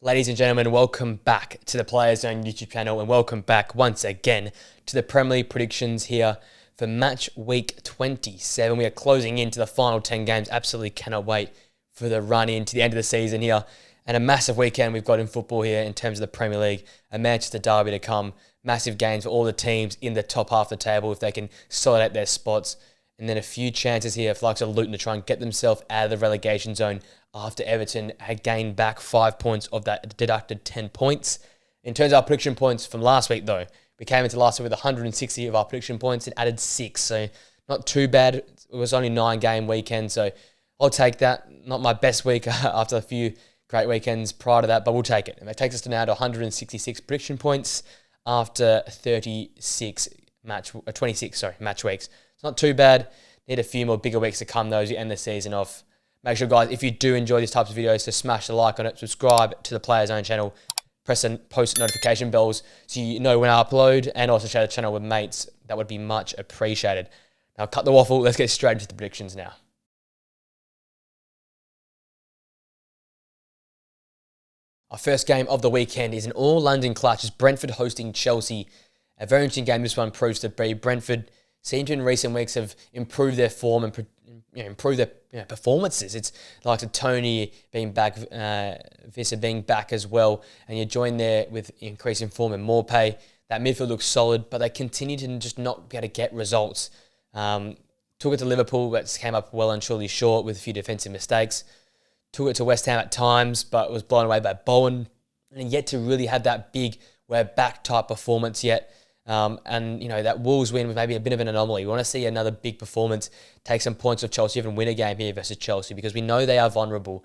Ladies and gentlemen, welcome back to the Players Zone YouTube channel and welcome back once again to the Premier League predictions here for match week 27. We are closing into the final 10 games. Absolutely cannot wait for the run into the end of the season here. And a massive weekend we've got in football here in terms of the Premier League. A Manchester derby to come. Massive games for all the teams in the top half of the table if they can sort out their spots. And then a few chances here for the likes of Luton to try and get themselves out of the relegation zone after Everton had gained back 5 points of that deducted 10 points. In terms of our prediction points from last week, though, we came into last week with 160 of our prediction points and added 6. So not too bad. It was only a 9-game weekend, so I'll take that. Not my best week after a few great weekends prior to that, but we'll take it. And that takes us to now to 166 prediction points after 26 match weeks. It's not too bad. Need a few more bigger weeks to come, though, as you end the season off. Make sure, guys, if you do enjoy these types of videos, to smash the like on it, subscribe to the Players Zone channel, press the post notification bells so you know when I upload, and also share the channel with mates. That would be much appreciated. Now, cut the waffle. Let's get straight into the predictions now. Our first game of the weekend is an all-London clash. It's Brentford hosting Chelsea. A very interesting game this one proves to be. Brentford seem to in recent weeks have improved their form and improved their performances. It's like Tony being back, Visser being back as well, and you join there with increasing form and more pay. That midfield looks solid, but they continue to just not be able to get results. Took it to Liverpool, but came up well and truly short with a few defensive mistakes. Took it to West Ham at times, but was blown away by Bowen, and yet to really have that big we're back type performance yet. And, that Wolves win was maybe a bit of an anomaly. We want to see another big performance, take some points of Chelsea, even win a game here versus Chelsea, because we know they are vulnerable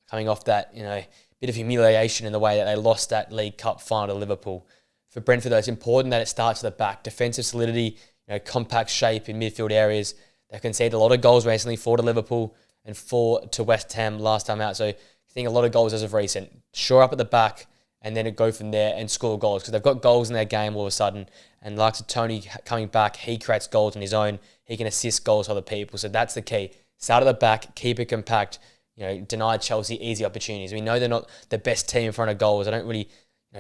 coming off that, bit of humiliation in the way that they lost that League Cup final to Liverpool. For Brentford, though, it's important that it starts at the back. Defensive solidity, compact shape in midfield areas. They've conceded a lot of goals recently, 4 to Liverpool and 4 to West Ham last time out. So I think a lot of goals as of recent. Shore up at the back, and then go from there and score goals, because they've got goals in their game all of a sudden. And like Tony coming back, he creates goals on his own. He can assist goals for other people. So that's the key. Start at the back, keep it compact, deny Chelsea easy opportunities. We know they're not the best team in front of goals. They don't really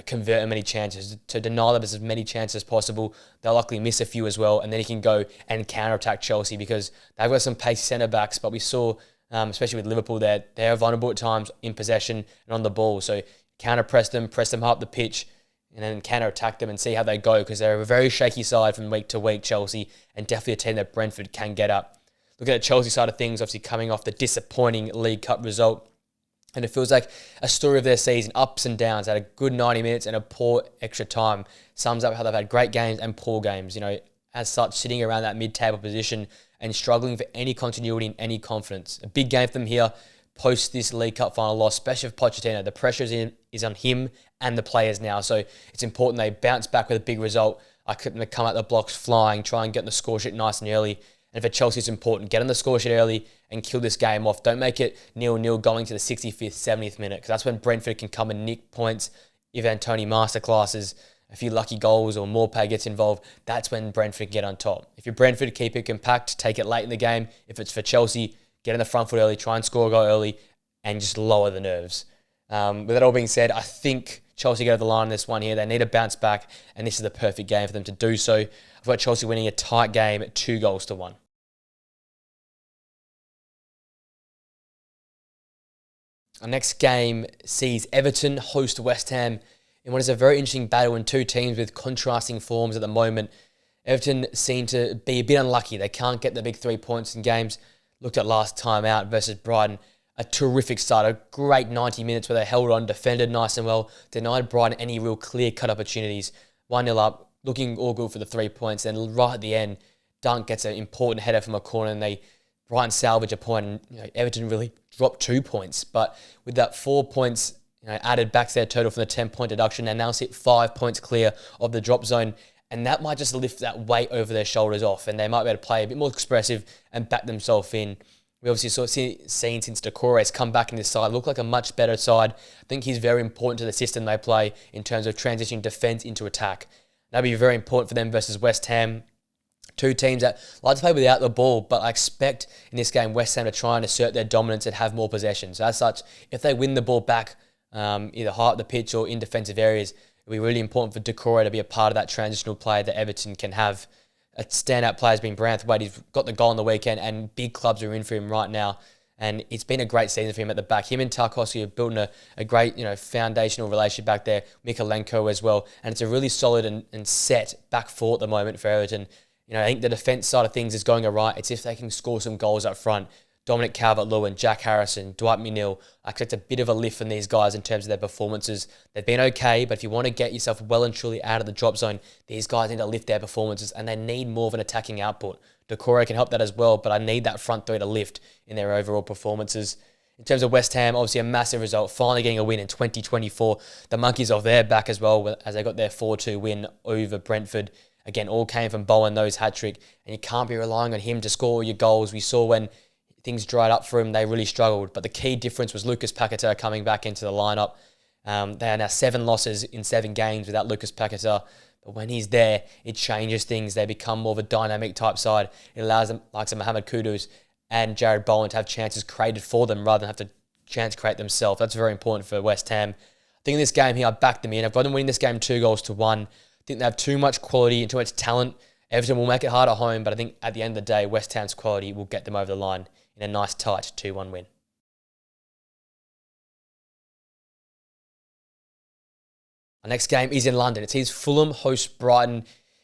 convert many chances. To deny them as many chances as possible, they'll likely miss a few as well. And then he can go and counter-attack Chelsea, because they've got some pacey centre-backs, but we saw, especially with Liverpool, they're vulnerable at times in possession and on the ball. So press them high up the pitch, and then counter-attack them and see how they go, because they're a very shaky side from week to week, Chelsea, and definitely a team that Brentford can get up. Looking at the Chelsea side of things, obviously coming off the disappointing League Cup result, and it feels like a story of their season, ups and downs. Had a good 90 minutes and a poor extra time. Sums up how they've had great games and poor games. As such, sitting around that mid-table position and struggling for any continuity and any confidence. A big game for them here post this League Cup final loss, especially for Pochettino. The pressure is on him and the players now, so it's important they bounce back with a big result. I couldn't come out the blocks flying, try and get on the score sheet nice and early. And for Chelsea, it's important. Get on the score sheet early and kill this game off. Don't make it 0-0 going to the 65th, 70th minute, because that's when Brentford can come and nick points. If Antony masterclasses, a few lucky goals or more pay gets involved, that's when Brentford get on top. If you're Brentford, keep it compact, take it late in the game. If it's for Chelsea, get in the front foot early, try and score a goal early, and just lower the nerves. With that all being said, I think Chelsea get over the line in this one here. They need to bounce back, and this is the perfect game for them to do so. I've got Chelsea winning a tight game at 2-1. Our next game sees Everton host West Ham in what is a very interesting battle in two teams with contrasting forms at the moment. Everton seem to be a bit unlucky. They can't get the big 3 points in games. Looked at last time out versus Brighton. A terrific start, a great 90 minutes where they held on, defended nice and well, denied Brighton any real clear-cut opportunities. 1-0 up, looking all good for the 3 points. Then right at the end, Dunk gets an important header from a corner, and Brighton salvage a point, and Everton really dropped 2 points. But with that 4 points added back to their total from the 10-point deduction, they now sit 5 points clear of the drop zone. And that might just lift that weight over their shoulders off, and they might be able to play a bit more expressive and back themselves in. We obviously seen since Decore's come back in this side, look like a much better side. I think he's very important to the system they play in terms of transitioning defence into attack. That'll be very important for them versus West Ham. Two teams that like to play without the ball, but I expect in this game West Ham to try and assert their dominance and have more possession. So as such, if they win the ball back either high up the pitch or in defensive areas. It'll be really important for Decore to be a part of that transitional play that Everton can have. A standout player has been Branthwaite. He's got the goal on the weekend, and big clubs are in for him right now. And it's been a great season for him at the back. Him and Tarkowski are building a great, foundational relationship back there. Mikalenko as well. And it's a really solid and set back four at the moment for Everton. I think the defence side of things is going all right. It's if they can score some goals up front. Dominic Calvert-Lewin, Jack Harrison, Dwight McNeil. I expect a bit of a lift from these guys in terms of their performances. They've been okay, but if you want to get yourself well and truly out of the drop zone, these guys need to lift their performances, and they need more of an attacking output. Decore can help that as well, but I need that front three to lift in their overall performances. In terms of West Ham, obviously a massive result, finally getting a win in 2024. The Monkeys off their back as well, as they got their 4-2 win over Brentford. Again, all came from Bowen, those hat-trick, and you can't be relying on him to score all your goals. We saw when things dried up for him, they really struggled. But the key difference was Lucas Paquetá coming back into the lineup. They are now 7 losses in 7 games without Lucas Paquetá. But when he's there, it changes things. They become more of a dynamic type side. It allows them, like Mohamed Kudus and Jared Bowen, to have chances created for them rather than have to chance create themselves. That's very important for West Ham. I think in this game here, I backed them in. I've got them winning this game 2-1. I think they have too much quality and too much talent. Everton will make it hard at home, but I think at the end of the day, West Ham's quality will get them over the line in a nice tight 2-1 win. Our next game is in London. It sees Fulham host Brighton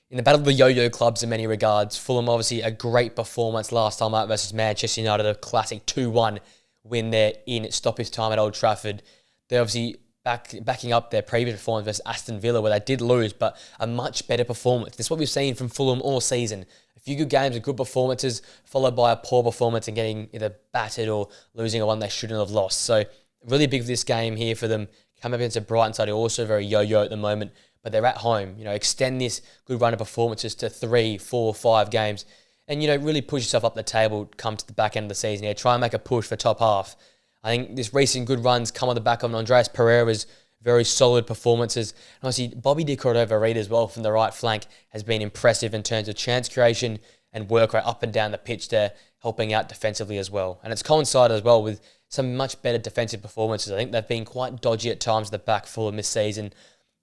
in the battle of the yo-yo clubs in many regards. Fulham, obviously, a great performance last time out versus Manchester United, a classic 2-1 win there in stoppage time at Old Trafford. They're obviously backing up their previous performance versus Aston Villa, where they did lose, but a much better performance. This is what we've seen from Fulham all season. A few good games and good performances, followed by a poor performance and getting either battered or losing a one they shouldn't have lost. So really big for this game here for them. Come up against a Brighton side who are also very yo-yo at the moment, but they're at home. Extend this good run of performances to 3, 4, 5 games, and really push yourself up the table. Come to the back end of the season here, try and make a push for top half. I think this recent good runs come on the back of Andreas Pereira's very solid performances. And obviously, Bobby De Cordova-Reid as well from the right flank has been impressive in terms of chance creation and work rate up and down the pitch there, helping out defensively as well. And it's coincided as well with some much better defensive performances. I think they've been quite dodgy at times at the back full of this season,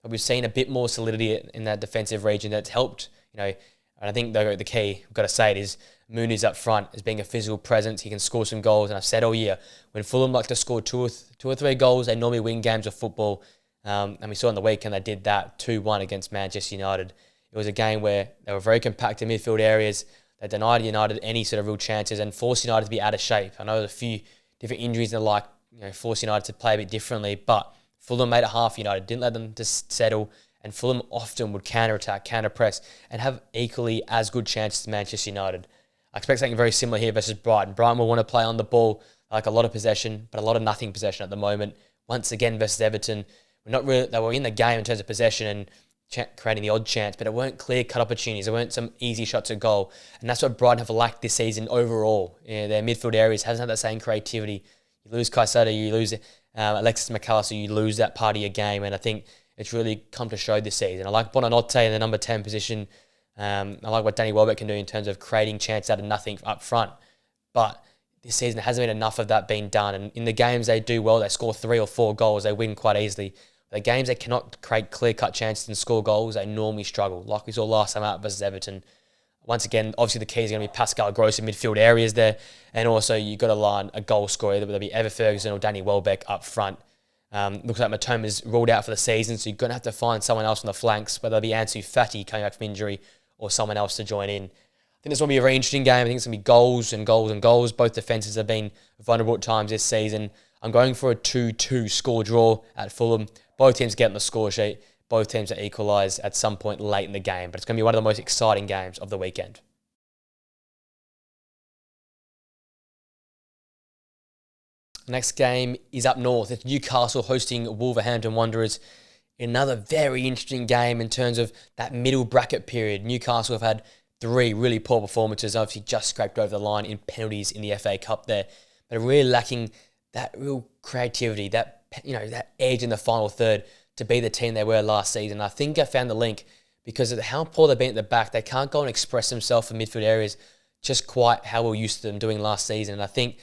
but we've seen a bit more solidity in that defensive region that's helped, and I think the key, we've got to say it, is Mooney's up front as being a physical presence. He can score some goals, and I've said all year, when Fulham like to score two or three goals, they normally win games of football. And we saw on the weekend they did that 2-1 against Manchester United. It was a game where they were very compact in midfield areas. They denied United any sort of real chances and forced United to be out of shape. I know there's a few different injuries and the like, forced United to play a bit differently, but Fulham made it half United, didn't let them just settle, and Fulham often would counter-attack, counter-press, and have equally as good chances as Manchester United. I expect something very similar here versus Brighton. Brighton will want to play on the ball, like a lot of possession, but a lot of nothing possession at the moment. Once again versus Everton, they were in the game in terms of possession and creating the odd chance, but it weren't clear-cut opportunities. There weren't some easy shots at goal, and that's what Brighton have lacked this season overall. Their midfield areas hasn't had that same creativity. You lose Caicedo, you lose Alexis McAllister, you lose that part of your game, and I think it's really come to show this season. I like Bonanotte in the number 10 position. I like what Danny Welbeck can do in terms of creating chance out of nothing up front, but this season there hasn't been enough of that being done, and in the games they do well, they score 3 or 4 goals, they win quite easily. The games they cannot create clear-cut chances and score goals, they normally struggle, like we saw last time out versus Everton. Once again, obviously the key is going to be Pascal Gross in midfield areas there, and also you've got to line a goal scorer, whether it be Ever Ferguson or Danny Welbeck up front. Looks like Matoma's ruled out for the season, so you're going to have to find someone else on the flanks, whether it be Ansu Fati coming back from injury or someone else to join in. I think this will be a very interesting game. I think it's going to be goals and goals and goals. Both defences have been vulnerable at times this season. I'm going for a 2-2 score draw at Fulham. Both teams get on the score sheet. Both teams are equalised at some point late in the game, but it's going to be one of the most exciting games of the weekend. Next game is up north. It's Newcastle hosting Wolverhampton Wanderers. Another very interesting game in terms of that middle bracket period. Newcastle have had 3 really poor performances, obviously just scraped over the line in penalties in the FA Cup there, but are really lacking that real creativity, that edge in the final third to be the team they were last season. I think I found the link because of how poor they've been at the back. They can't go and express themselves in midfield areas just quite how we're used to them doing last season. And I think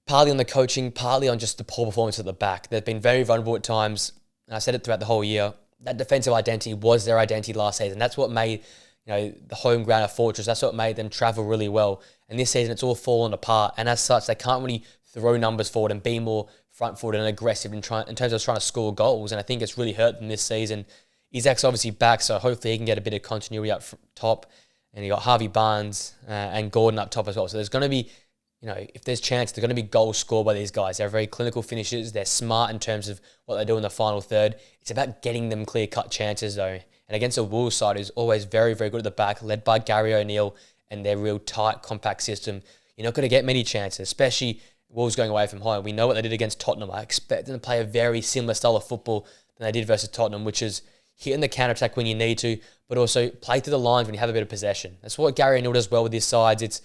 partly on the coaching, partly on just the poor performance at the back. They've been very vulnerable at times, and I said it throughout the whole year. That defensive identity was their identity last season. That's what made the home ground a fortress. That's what made them travel really well. And this season, it's all fallen apart. And as such, they can't really throw numbers forward and be more front-footed and aggressive in terms of trying to score goals. And I think it's really hurt them this season. Isaac's obviously back, so hopefully he can get a bit of continuity up top. And you got Harvey Barnes and Gordon up top as well. So there's going to be, if there's chance, there's going to be goals scored by these guys. They're very clinical finishers. They're smart in terms of what they do in the final third. It's about getting them clear-cut chances, though. And against a Wolves side who's always very, very good at the back, led by Gary O'Neill and their real tight, compact system, you're not going to get many chances, especially Wolves going away from home. We know what they did against Tottenham. I expect them to play a very similar style of football than they did versus Tottenham, which is hit in the counter-attack when you need to, but also play through the lines when you have a bit of possession. That's what Gary O'Neill does well with his sides. It's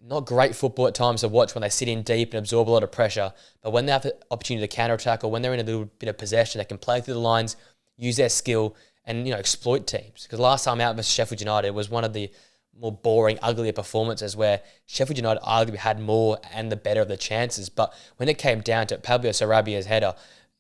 not great football at times to watch when they sit in deep and absorb a lot of pressure, but when they have the opportunity to counter-attack or when they're in a little bit of possession, they can play through the lines, use their skill, and exploit teams. Because last time out versus Sheffield United was one of the more boring, uglier performances where Sheffield United arguably had more and the better of the chances. But when it came down to Pablo Sarabia's header,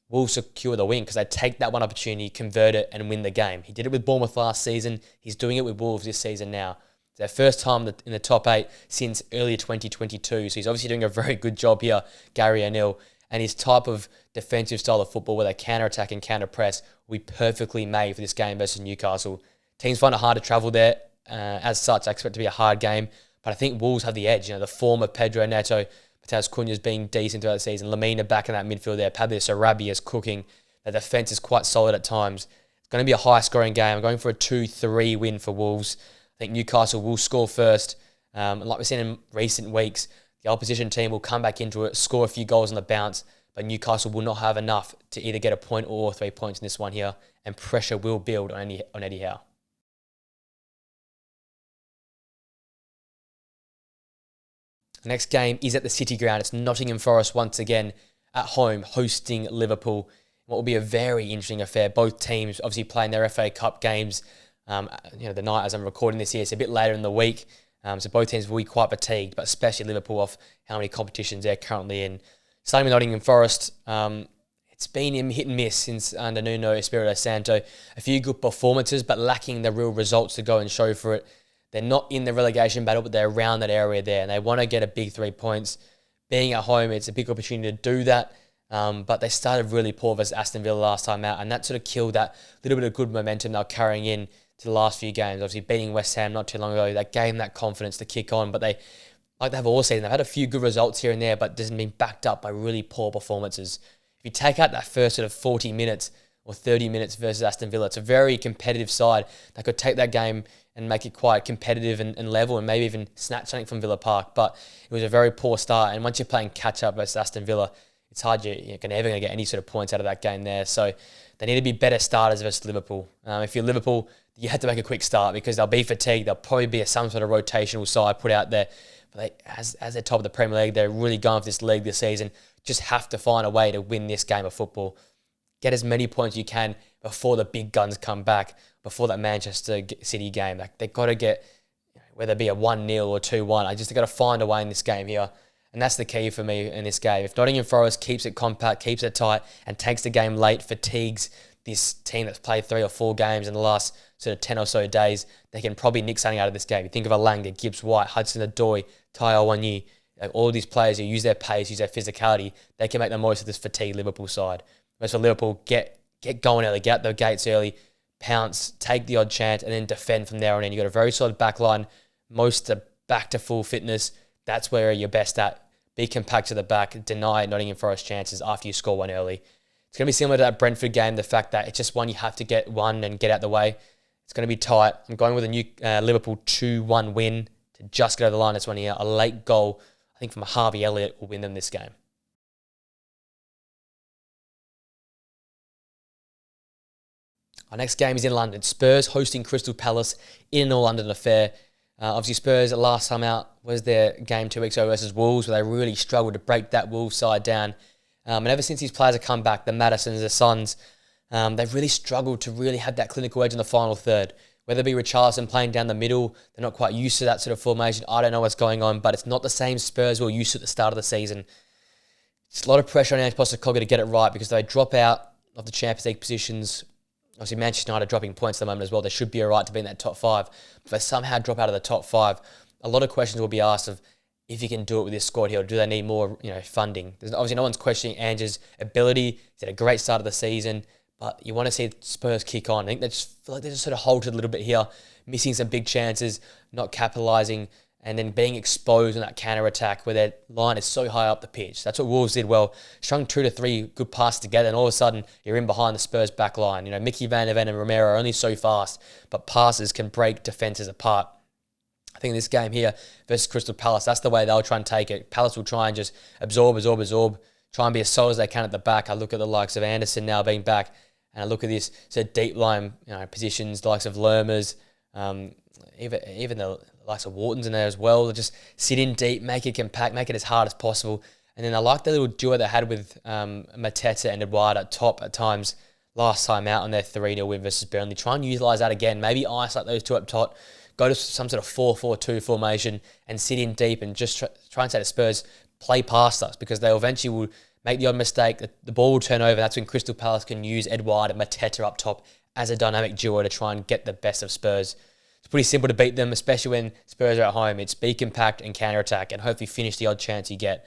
Wolves secure the win because they take that one opportunity, convert it, and win the game. He did it with Bournemouth last season. He's doing it with Wolves this season now. It's their first time in the top 8 since early 2022. So he's obviously doing a very good job here, Gary O'Neill. And his type of defensive style of football where they counter-attack and counter-press will be perfectly made for this game versus Newcastle. Teams find it hard to travel there. As such, I expect it to be a hard game. But I think Wolves have the edge. The form of Pedro Neto, Matheus Cunha's being decent throughout the season. Lamina back in that midfield there. Pablo Sarabia is cooking. The defence is quite solid at times. It's going to be a high-scoring game. I'm going for a 2-3 win for Wolves. I think Newcastle will score first. And like we've seen in recent weeks, the opposition team will come back into it, score a few goals on the bounce, but Newcastle will not have enough to either get a point or 3 points in this one here, and pressure will build on Eddie Howe. The next game is at the City Ground. It's Nottingham Forest once again at home, hosting Liverpool. What will be a very interesting affair. Both teams obviously playing their FA Cup games. The night as I'm recording this here, it's a bit later in the week. So both teams will be quite fatigued, but especially Liverpool off how many competitions they're currently in. Starting with Nottingham Forest, it's been hit and miss since under Nuno Espirito Santo. A few good performances, but lacking the real results to go and show for it. They're not in the relegation battle, but they're around that area there, and they want to get a big 3 points. Being at home, it's a big opportunity to do that, but they started really poor versus Aston Villa last time out, and that sort of killed that little bit of good momentum they're carrying in to the last few games. Obviously, beating West Ham not too long ago, that gave them that confidence to kick on, but they, like they have all season, they've had a few good results here and there, but doesn't been backed up by really poor performances. If you take out that first sort of 40 minutes or 30 minutes versus Aston Villa, it's a very competitive side that could take that game and make it quite competitive and level and maybe even snatch something from Villa Park. But it was a very poor start, and once you're playing catch-up versus Aston Villa, it's hard, you're never going to get any sort of points out of that game there. So they need to be better starters versus Liverpool. If you're Liverpool, you have to make a quick start because they'll be fatigued. They'll probably be some sort of rotational side put out there. But as they're top of the Premier League, they're really going for this league this season. Just have to find a way to win this game of football. Get as many points as you can before the big guns come back, before that Manchester City game. They've got to get, whether it be a 1-0 or 2-1, they've got to find a way in this game here. And that's the key for me in this game. If Nottingham Forest keeps it compact, keeps it tight, and takes the game late, fatigues this team that's played 3 or 4 games in the last sort of 10 or so days, they can probably nick something out of this game. You think of Alanga, Gibbs-White, Hudson-Odoi, Taiwo Wanyi, all these players who use their pace, use their physicality, they can make the most of this fatigued Liverpool side. Whereas for Liverpool, get going early, get out the gates early, pounce, take the odd chance, and then defend from there on in. You've got a very solid back line, most are back to full fitness. That's where you're best at. Be compact to the back, deny Nottingham Forest chances after you score one early. It's going to be similar to that Brentford game, the fact that it's just one you have to get one and get out the way. It's going to be tight. I'm going with a Liverpool 2-1 win to just get over the line this one here. A late goal, I think, from Harvey Elliott will win them this game. Our next game is in London. Spurs hosting Crystal Palace in an all-London affair. Obviously, Spurs, last time out, was their game 2 weeks ago versus Wolves, where they really struggled to break that Wolves side down. And ever since these players have come back, the Madisons, the Sons, they've really struggled to really have that clinical edge in the final third. Whether it be Richarlison playing down the middle, they're not quite used to that sort of formation. I don't know what's going on, but it's not the same Spurs we're used to at the start of the season. It's a lot of pressure on Ange Postecoglou to get it right because they drop out of the Champions League positions. Obviously, Manchester United dropping points at the moment as well. They should be all right to be in that top five. But if they somehow drop out of the top five, a lot of questions will be asked of if he can do it with this squad here, or do they need more, funding? There's obviously no one's questioning Ange's ability. He's had a great start of the season, but you want to see Spurs kick on. I think they just feel like they just sort of halted a little bit here, missing some big chances, not capitalising, and then being exposed in that counter-attack where their line is so high up the pitch. That's what Wolves did well. Strung 2 to 3 good passes together, and all of a sudden, you're in behind the Spurs back line. Mickey Van der Ven and Romero are only so fast, but passes can break defences apart. I think in this game here versus Crystal Palace, that's the way they'll try and take it. Palace will try and just absorb, try and be as solid as they can at the back. I look at the likes of Anderson now being back, and I look at this sort of deep line positions, the likes of Lermers, even the likes of Wharton's in there as well. They'll just sit in deep, make it compact, make it as hard as possible. And then I like the little duo they had with Mateta and Edouard at top at times last time out on their 3-0 win versus Burnley. Try and utilise that again. Maybe isolate those two up top, go to some sort of 4-4-2 formation and sit in deep and just try and say to Spurs, play past us, because they eventually will make the odd mistake. The ball will turn over. That's when Crystal Palace can use Edouard and Mateta up top as a dynamic duo to try and get the best of Spurs. It's pretty simple to beat them, especially when Spurs are at home. It's be compact and counter-attack and hopefully finish the odd chance you get.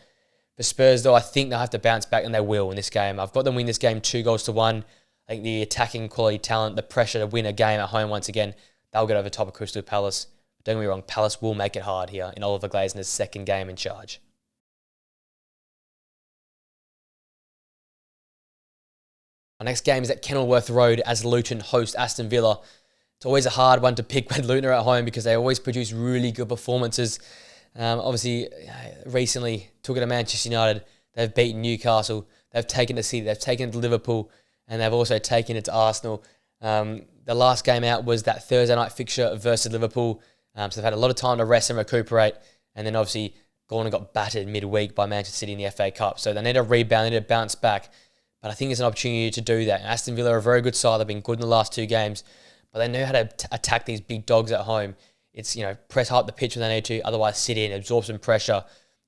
For Spurs, though, I think they'll have to bounce back, and they will in this game. I've got them win this game 2-1. I think the attacking quality, talent, the pressure to win a game at home once again, they'll get over top of Crystal Palace. Don't get me wrong, Palace will make it hard here in Oliver Glasner's second game in charge. Our next game is at Kenilworth Road as Luton host Aston Villa. It's always a hard one to pick when Luton are at home because they always produce really good performances. Obviously, recently took it to Manchester United. They've beaten Newcastle. They've taken it to City. They've taken it to Liverpool. And they've also taken it to Arsenal. The last game out was that Thursday night fixture versus Liverpool. So they've had a lot of time to rest and recuperate. And then obviously gone and got battered midweek by Manchester City in the FA Cup. So they need a rebound. They need to bounce back. But I think it's an opportunity to do that. And Aston Villa are a very good side. They've been good in the last 2 games. But they know how to attack these big dogs at home. It's, press hard up the pitch when they need to, otherwise sit in, absorb some pressure,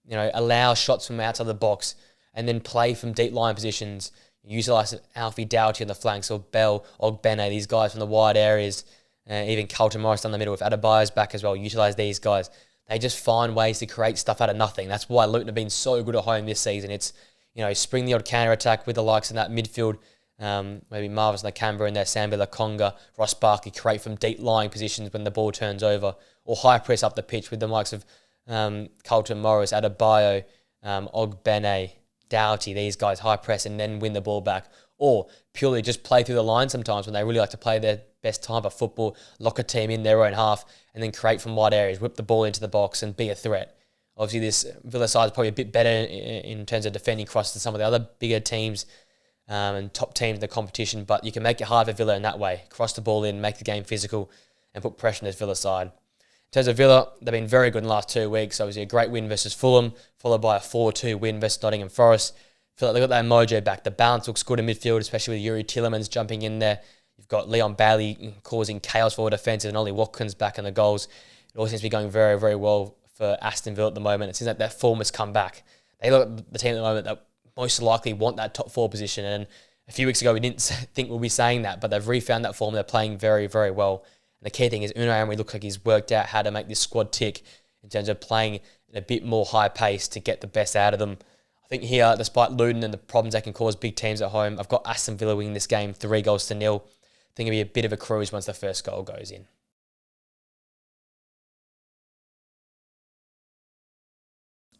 allow shots from outside the box, and then play from deep line positions. Utilise Alfie Doughty on the flanks, or Bell, Ogbene, these guys from the wide areas, even Carlton Morris down the middle with Adebayo's back as well. Utilise these guys. They just find ways to create stuff out of nothing. That's why Luton have been so good at home this season. It's, spring the odd counter-attack with the likes of that midfield, maybe Marvis Nakamba in there, Sambi Lakonga, Ross Barkley create from deep lying positions when the ball turns over, or high press up the pitch with the likes of Carlton Morris, Adebayo, Ogbene, Doughty, these guys high press and then win the ball back, or purely just play through the line sometimes when they really like to play their best type of football, lock a team in their own half and then create from wide areas, whip the ball into the box and be a threat. Obviously this Villa side is probably a bit better in terms of defending cross than some of the other bigger teams and top teams in the competition, but you can make it hard for Villa in that way. Cross the ball in, make the game physical and put pressure on this Villa side. In terms of Villa, they've been very good in the last 2 weeks. Obviously a great win versus Fulham, followed by a 4-2 win versus Nottingham Forest. Feel like they've got that mojo back. The balance looks good in midfield, especially with Yuri Tielemans jumping in there. You've got Leon Bailey causing chaos for defence and Ollie Watkins back in the goals. It all seems to be going very, very well for Aston Villa at the moment. It seems like their form has come back. They look at the team at the moment that most likely want that top 4 position. And a few weeks ago, we didn't think we'll be saying that, but they've refound that form. They're playing very, very well. And the key thing is Unai Emery looks like he's worked out how to make this squad tick in terms of playing at a bit more high pace to get the best out of them. I think here, despite Luton and the problems they can cause big teams at home, I've got Aston Villa winning this game 3-0. I think it'll be a bit of a cruise once the first goal goes in.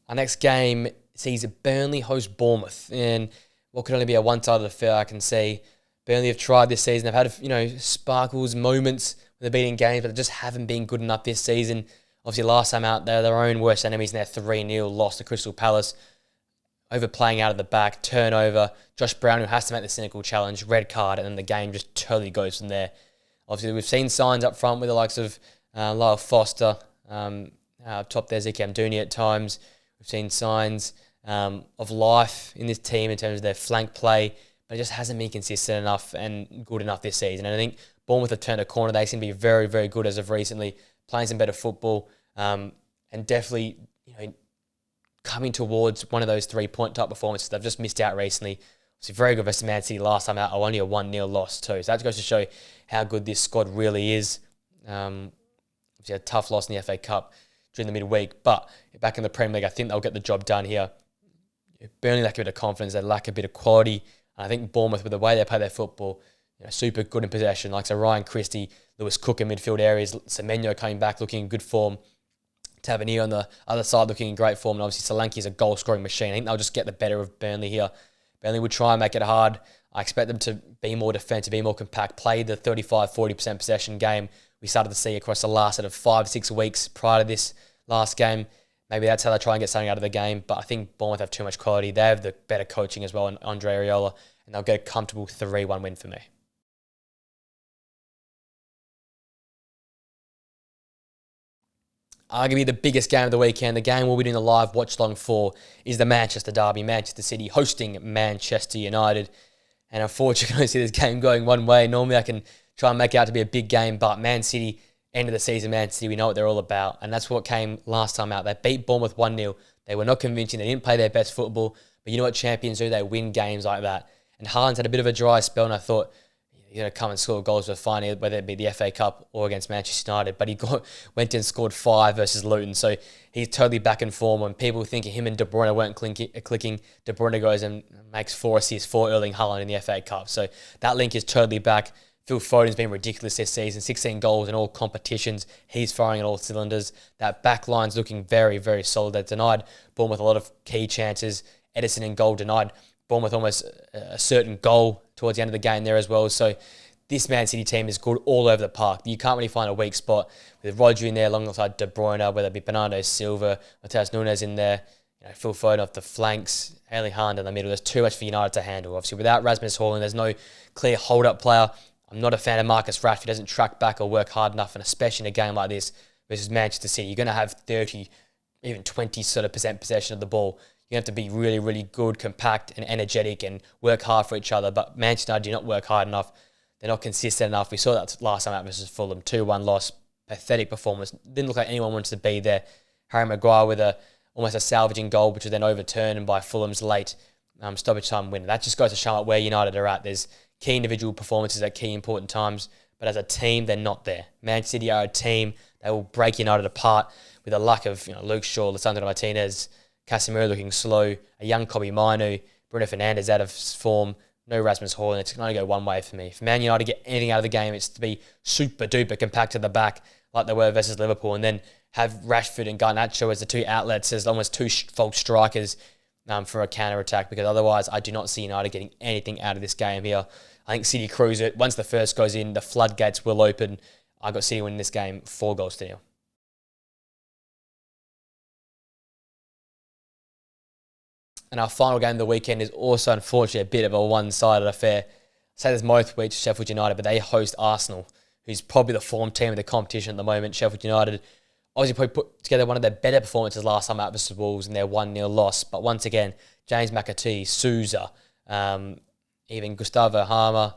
Our next game sees Burnley host Bournemouth, and what could only be a one-sided affair, I can see. Burnley have tried this season. They've had, sparkles, moments when they're beating games, but they just haven't been good enough this season. Obviously, last time out, they're their own worst enemies in their 3-0 loss to Crystal Palace. Overplaying out of the back, turnover. Josh Brown, who has to make the cynical challenge, red card, and then the game just totally goes from there. Obviously, we've seen signs up front with the likes of Lyle Foster. Top there's Ike Amdouni at times. We've seen signs of life in this team in terms of their flank play, but it just hasn't been consistent enough and good enough this season. And I think Bournemouth have turned a corner. They seem to be very, very good as of recently, playing some better football, and definitely, coming towards one of those 3-point type performances. They've just missed out recently. It's very good versus Man City last time out, only a 1-0 loss too. So that goes to show how good this squad really is. Obviously a tough loss in the FA Cup during the midweek, but back in the Premier League, I think they'll get the job done here. Burnley lack a bit of confidence, they lack a bit of quality. And I think Bournemouth, with the way they play their football, super good in possession, like so Ryan Christie, Lewis Cook in midfield areas, Semenyo coming back looking in good form, Tavernier on the other side looking in great form, and obviously Solanke is a goal-scoring machine. I think they'll just get the better of Burnley here. Burnley would try and make it hard. I expect them to be more defensive, be more compact, play the 35-40% possession game we started to see across the last sort of 5-6 weeks prior to this last game. Maybe that's how they try and get something out of the game, but I think Bournemouth have too much quality. They have the better coaching as well, and Andre Areola, and they'll get a comfortable 3-1 win for me. Arguably the biggest game of the weekend, the game we'll be doing the live watch-along for, is the Manchester derby. Manchester City hosting Manchester United. And unfortunately, I can only see this game going one way. Normally I can try and make it out to be a big game, but Man City, end of the season, Man City, we know what they're all about. And that's what came last time out. They beat Bournemouth 1-0. They were not convincing. They didn't play their best football. But you know what champions do? They win games like that. And Haaland's had a bit of a dry spell, and I thought, you're going to come and score goals for fun, whether it be the FA Cup or against Manchester United. But he went and scored 5 versus Luton. So he's totally back in form. When people think him and De Bruyne weren't clicking, De Bruyne goes and makes 4 assists for Erling Haaland in the FA Cup. So that link is totally back. Phil Foden's been ridiculous this season. 16 goals in all competitions. He's firing at all cylinders. That back line's looking very, very solid. They denied Bournemouth a lot of key chances. Edison in goal denied Bournemouth almost a certain goal towards the end of the game there as well. So this Man City team is good all over the park. You can't really find a weak spot with Rodri in there alongside De Bruyne, whether it be Bernardo Silva, Matheus Nunes in there, Phil Foden off the flanks, Erling Haaland in the middle. There's too much for United to handle. Obviously, without Rasmus Haaland, there's no clear hold-up player. I'm not a fan of Marcus Rashford. He doesn't track back or work hard enough, and especially in a game like this versus Manchester City, you're going to have 30, even 20 sort of percent possession of the ball. You have to be really, really good, compact, and energetic, and work hard for each other. But Manchester United do not work hard enough. They're not consistent enough. We saw that last time out versus Fulham, 2-1 loss, pathetic performance. Didn't look like anyone wanted to be there. Harry Maguire with almost a salvaging goal, which was then overturned by Fulham's late stoppage time win. That just goes to show where United are at. There's key individual performances at key important times, but as a team, they're not there. Man City are a team. They will break United apart with the luck of Luke Shaw, Lisandro Martinez, Casemiro looking slow, a young Kobbie Mainoo, Bruno Fernandes out of form, no Rasmus Haaland. It's going to go one way for me. For Man United to get anything out of the game, it's to be super duper compact to the back like they were versus Liverpool, and then have Rashford and Garnacho as the two outlets, as almost two false strikers for a counter-attack, because otherwise I do not see United getting anything out of this game here. I think City cruise it. Once the first goes in, the floodgates will open. I got City winning this game 4-0. And our final game of the weekend is also, unfortunately, a bit of a one-sided affair. I say this most weeks, Sheffield United, but they host Arsenal, who's probably the form team of the competition at the moment. Sheffield United obviously probably put together one of their better performances last time out versus Wolves in their 1-0 loss. But once again, James McAtee, Souza, even Gustavo Harmer,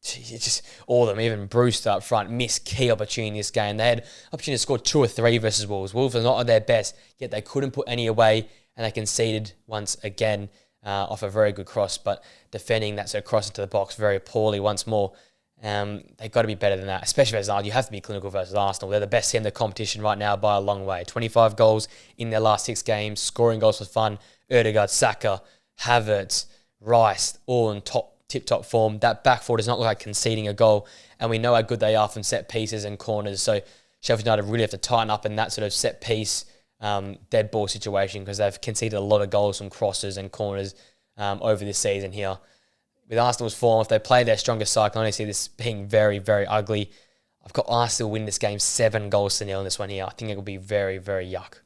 just all of them, even Brewster up front, missed key opportunity in this game. They had opportunity to score 2 or 3 versus Wolves. Wolves are not at their best, yet they couldn't put any away, and they conceded once again off a very good cross, but defending that sort of cross into the box very poorly once more. They've got to be better than that, especially versus Arsenal. You have to be clinical versus Arsenal. They're the best team in the competition right now by a long way. 25 goals in their last 6 games, scoring goals for fun. Ødegaard, Saka, Havertz, Rice, all in tip-top form. That back four does not look like conceding a goal, and we know how good they are from set pieces and corners. So Sheffield United really have to tighten up in that sort of set piece dead ball situation, because they've conceded a lot of goals from crosses and corners over this season here. With Arsenal's form, if they play their strongest side, I can only see this being very, very ugly. I've got Arsenal win this game 7-0 in this one here. I think it will be very, very yuck.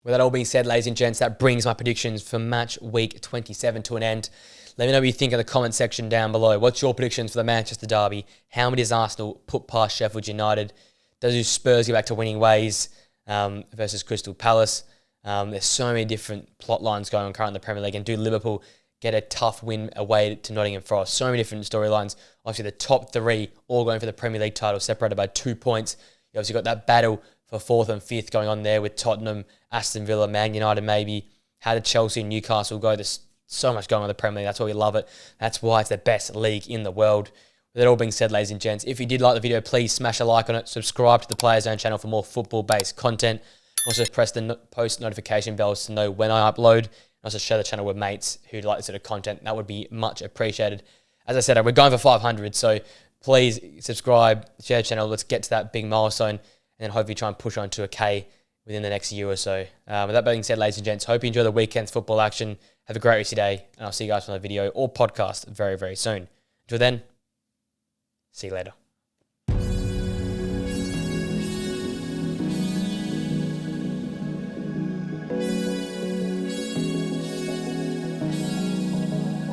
With that all being said, ladies and gents, that brings my predictions for match week 27 to an end. Let me know what you think in the comment section down below. What's your predictions for the Manchester derby? How many does Arsenal put past Sheffield United? Does Spurs get back to winning ways versus Crystal Palace? There's so many different plot lines going on currently in the Premier League. And do Liverpool get a tough win away to Nottingham Forest. So many different storylines. Obviously, the top three all going for the Premier League title, separated by 2 points. You obviously got that battle for 4th and 5th going on there with Tottenham, Aston Villa, Man United maybe. How did Chelsea and Newcastle go? There's so much going on in the Premier League. That's why we love it. That's why it's the best league in the world. With that all being said, ladies and gents, if you did like the video, please smash a like on it. Subscribe to the Players Zone channel for more football-based content. Also press the post notification bells to know when I upload. Also share the channel with mates who like this sort of content. That would be much appreciated. As I said, we're going for 500, so please subscribe, share the channel. Let's get to that big milestone, and then hopefully try and push on to a K within the next year or so. With that being said, ladies and gents, hope you enjoy the weekend's football action. Have a great rest of your day, and I'll see you guys on the video or podcast very, very soon. Until then, see you later.